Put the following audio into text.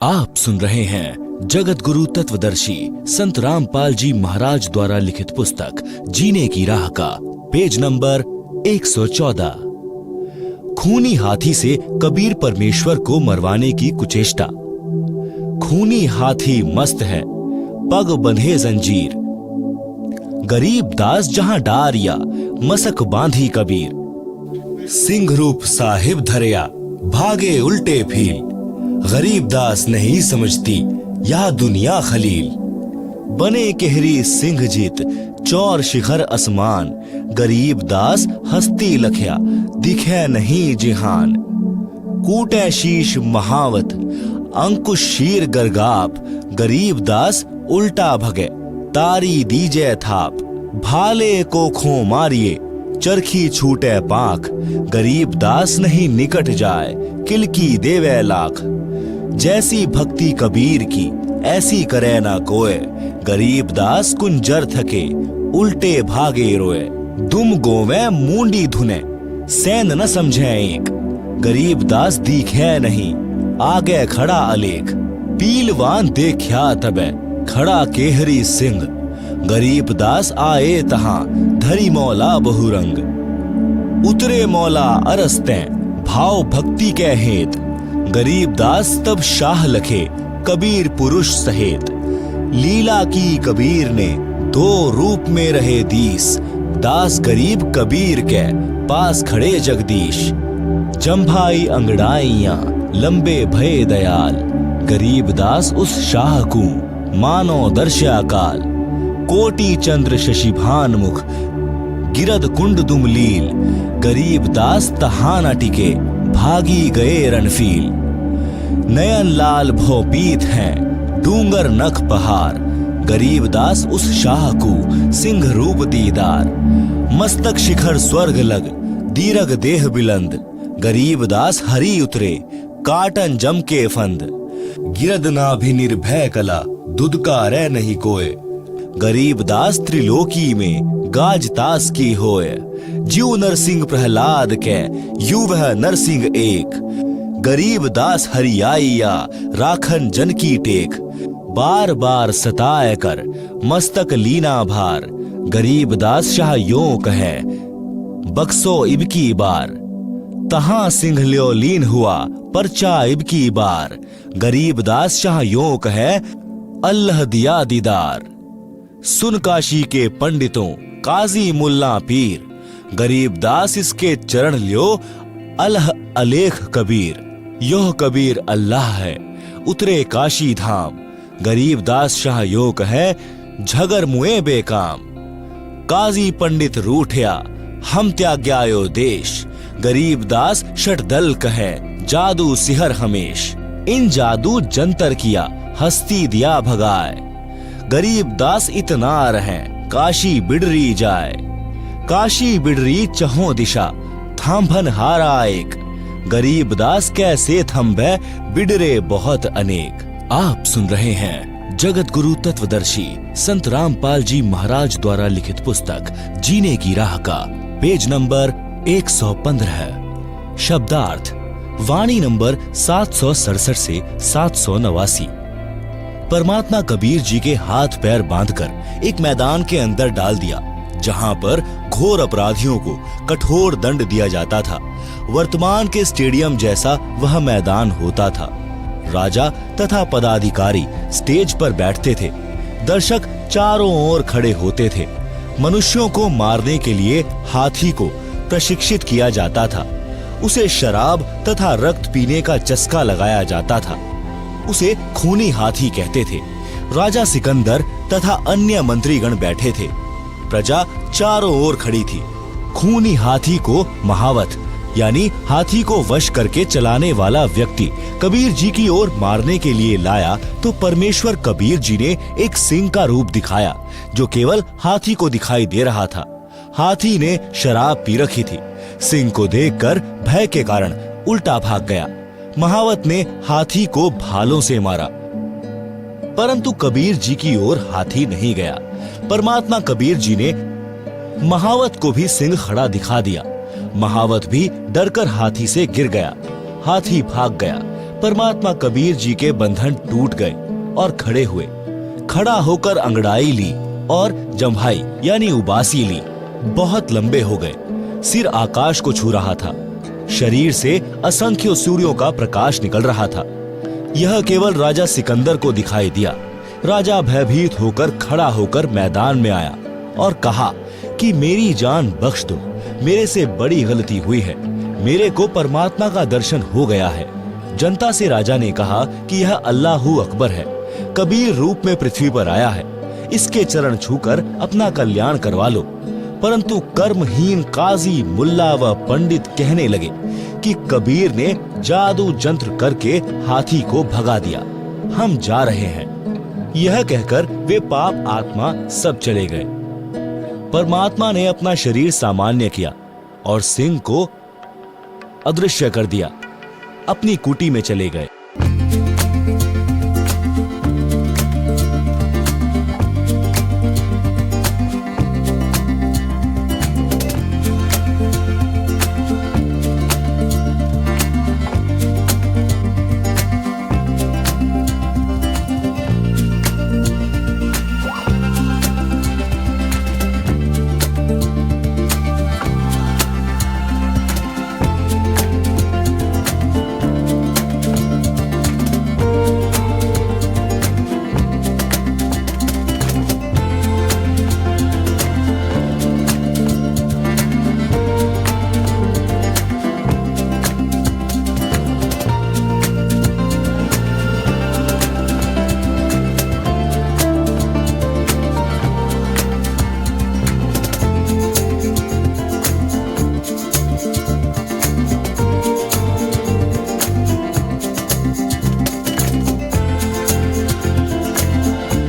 आप सुन रहे हैं जगत गुरु तत्वदर्शी संत रामपाल जी महाराज द्वारा लिखित पुस्तक जीने की राह का पेज नंबर 114। खूनी हाथी से कबीर परमेश्वर को मरवाने की कुचेष्टा। खूनी हाथी मस्त है, पग बंधे जंजीर। गरीब दास जहां डारिया, मसक बांधी कबीर। सिंह रूप साहिब धरया, भागे उल्टे फील। गरीब दास नहीं समझती यह दुनिया खलील। बने केहरी सिंह जीत, चौर शिखर असमान। गरीब दास हस्ती लखया, दिखे नहीं जिहान। कूटे शीश महावत, अंकुश शीर गरगाप। गरीब दास उल्टा भगे, तारी दीजे थाप। भाले को खो मारिए, चरखी छूटे पाख। गरीब दास नहीं निकट जाए, किलकी देवे लाख। जैसी भक्ति कबीर की, ऐसी करे ना कोय। गरीब दास कुंजर थके, उल्टे भागे रोए। दुम गोवे मूंडी धुने, सैन न समझे एक। गरीब दास दिखे नहीं, आगे खड़ा अलेख। पीलवान देखा तबे, खड़ा केहरी सिंह। गरीब दास आए तहां, धरी मौला बहुरंग। उतरे मौला अरस्ते, भाव भक्ति के हेत। गरीब दास तब शाह लखे, कबीर पुरुष सहेत। लीला की कबीर ने, दो रूप में रहे दीस। दास गरीब कबीर के, पास खड़े जगदीश। जम्भाई अंगड़ाइयां, लंबे भय दयाल। गरीब दास उस शाह को, मानो दर्शा काल। कोटि चंद्र शशिभान मुख, गिरद कुंड दुमलील। गरीब दास तहां न टिके, भागी गए रणफील। नयन लाल भोपीत हैं, डूंगर नख पहाड़। गरीब दास उस शाह को, सिंह रूप दीदार। मस्तक शिखर स्वर्ग लग, दीरग देह बिलंद। गरीब दास हरी उतरे, काटन जम के फंद। गिरद नाभि निर्भय कला, दुदकारे नहीं कोय। गरीब दास त्रिलोकी में, गाज तास की होय। जीव नरसिंह प्रहलाद के, यू वह नरसिंह एक। गरीब दास हरियाइया, राखन जन की टेक। बार बार सताए कर, मस्तक लीना भार। गरीब दास शाह यों कहे, बक्सो इब की बार। तहां सिंह ल्यो लीन हुआ, परचा इब की बार। गरीब दास शाह यों कहे, अल्लाह दिया दीदार। सुन काशी के पंडितों, काजी मुल्ला पीर। गरीब दास इसके चरण ल्यो, अल्लाह अलेख कबीर। योह कबीर अल्लाह है, उतरे काशी धाम। गरीब दास शाह यो कहे, झगर मुए बेकाम। काजी पंडित रूठया, हम त्याग्यायो देश। गरीब दास षटदल कहे, जादू सिहर हमेश। इन जादू जंतर किया, हस्ती दिया भगाए। गरीब दास इतना रहे, काशी बिडरी जाए। काशी बिडरी चहों दिशा, थांभन हारा एक। गरीब दास कैसे थंभे, बिडरे बहुत अनेक। आप सुन रहे हैं जगत गुरु तत्वदर्शी संत रामपाल जी महाराज द्वारा लिखित पुस्तक जीने की राह का पेज नंबर 115। शब्दार्थ, वाणी नंबर 767 से 789। परमात्मा कबीर जी के हाथ पैर बांधकर एक मैदान के अंदर डाल दिया, जहां पर घोर अपराधियों को कठोर दंड दिया जाता था। वर्तमान के स्टेडियम जैसा वह मैदान होता था। राजा तथा पदाधिकारी स्टेज पर बैठते थे। दर्शक चारों ओर खड़े होते थे। मनुष्यों को मारने के लिए हाथी को प्रशिक्षित किया जाता था। उसे शराब तथा रक्त पीने का चस्का लगाया जाता था। उसे खूनी हाथी कहते थे। राजा सिकंदर तथा अन्य मंत्रीगण बैठे थे। प्रजा चारों ओर खड़ी थी। खूनी हाथी को महावत यानी हाथी को वश करके चलाने वाला व्यक्ति कबीर जी की ओर मारने के लिए लाया तो परमेश्वर कबीर जी ने एक सिंह का रूप दिखाया, जो केवल हाथी को दिखाई दे रहा था। हाथी ने शराब पी रखी थी। सिंह को देखकर भय के कारण उल्टा भाग गया। महावत ने हाथी को भालों से मारा, परंतु कबीर जी की ओर हाथी नहीं गया। परमात्मा कबीर जी ने महावत को भी सिंह खड़ा दिखा दिया। महावत भी डरकर हाथी से गिर गया। हाथी भाग गया। परमात्मा कबीर जी के बंधन टूट गए और खड़े हुए। खड़ा होकर अंगड़ाई ली और जम्भाई यानी उबासी ली। बहुत लंबे हो गए, सिर आकाश को छू रहा था। शरीर से असंख्य सूर्यों का प्रकाश निकल रहा था। यह केवल राजा सिकंदर को दिखाई दिया। राजा भयभीत होकर खड़ा होकर मैदान में आया और कहा कि मेरी जान बख्श दो, मेरे से बड़ी गलती हुई है, मेरे को परमात्मा का दर्शन हो गया है। जनता से राजा ने कहा कि यह अल्लाहू अकबर है, कबीर रूप में पृथ्वी पर आया है, इसके चरण छूकर अपना कल्याण करवा लो। परंतु कर्महीन काजी, मुल्ला व पंडित कहने लगे कि कबीर ने जादू जंत्र करके हाथी को भगा दिया, हम जा रहे हैं। यह कहकर वे पाप आत्मा सब चले गए। परमात्मा ने अपना शरीर सामान्य किया और सिंह को अदृश्य कर दिया, अपनी कुटी में चले गए।